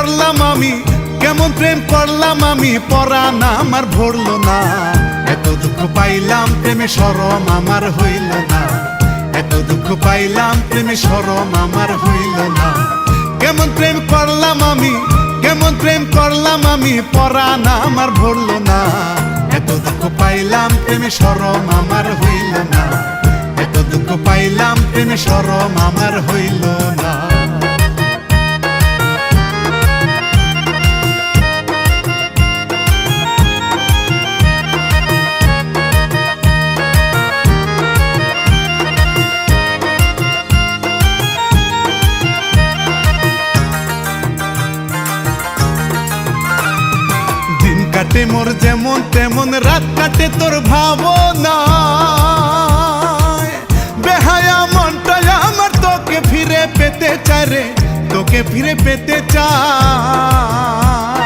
করলাম আমি, কেমন প্রেম করলাম আমি, পরাণ আমার ভরলো না। এত দুঃখ পাইলাম প্রেমে শরম আমার হইল না, এত দুঃখ পাইলাম প্রেমে শরম আমার হইল না। কেমন প্রেম করলাম আমি, কেমন প্রেম করলাম আমি, পরাণ আমার ভরলো না। এত দুঃখ পাইলাম প্রেমে শরম আমার হইল না, এত দুঃখ পাইলাম প্রেমে শরম আমার হইল না। কাটে মোর যেমন তেমন, রাত কাটে তোর ভাবনা। বেহায়া মনটাই আমার তোকে ফিরে পেতে চায় রে, তোকে ফিরে পেতে চায়।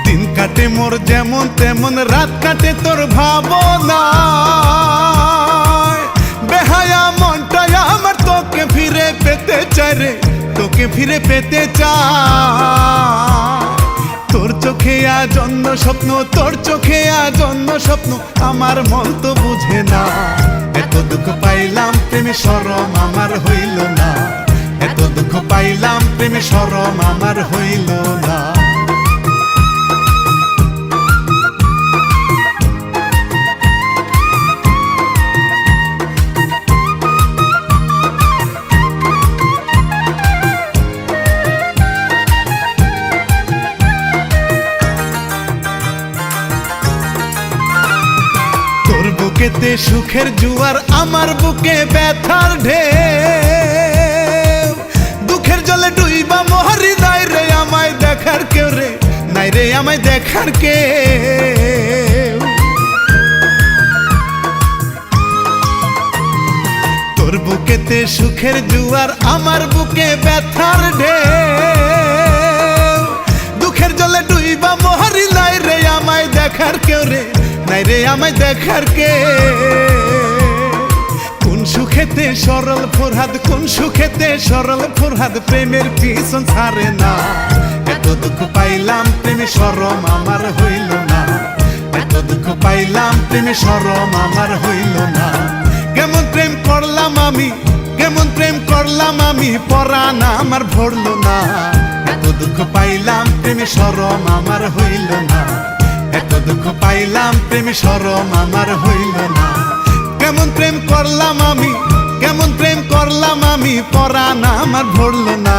দিন কাটে মোর যেমন তেমন, রাত কাটে তোর ভাবনা। বেহায়া মনটাই আমার তোকে ফিরে পেতে চায় রে, তোকে ফিরে পেতে চায়। তোর চোখে আজ অন্য স্বপ্ন, তোর চোখে আজ অন্য স্বপ্ন, আমার মন তো বুঝে না। এত দুঃখ পাইলাম প্রেমে শরম আমার হইল না, এত দুঃখ পাইলাম প্রেমে শরম আমার হইল না। বুকেতে সুখের জুয়ার, আমার বুকে ব্যথার ঢেউ। দুঃখের জলে ডুইবা মহারি নাই রে আমায় দেখার কেউ রে, নাই রে আমায় দেখার কেউ। তোর বুকেতে সুখের জুয়ার, আমার বুকে ব্যথার ঢেউ। দুঃখের জলে ডুইবা মহারি নাই রে আমায় দেখার কেউ রে, নাই রে আমায় দেখার কে। কোন সুখেতে সরল ফরহাদ, কোন সুখেতে সরল ফরহাদ, প্রেমের পিছন ছাড়ে না। এত দুঃখ পাইলাম প্রেমে শরম আমার হইল না, এত দুঃখ পাইলাম প্রেমে শরম আমার হইল না। কেমন প্রেম করলাম আমি, কেমন প্রেম করলাম আমি, পরাণ আমার ভরলো না। এত দুঃখ পাইলাম প্রেমে শরম আমার হইল না, এত দুঃখ পাইলাম প্রেমে শরম আমার হইল না। কেমন প্রেম করলাম আমি, কেমন প্রেম করলাম আমি, পরাণ আমার ভরলো না।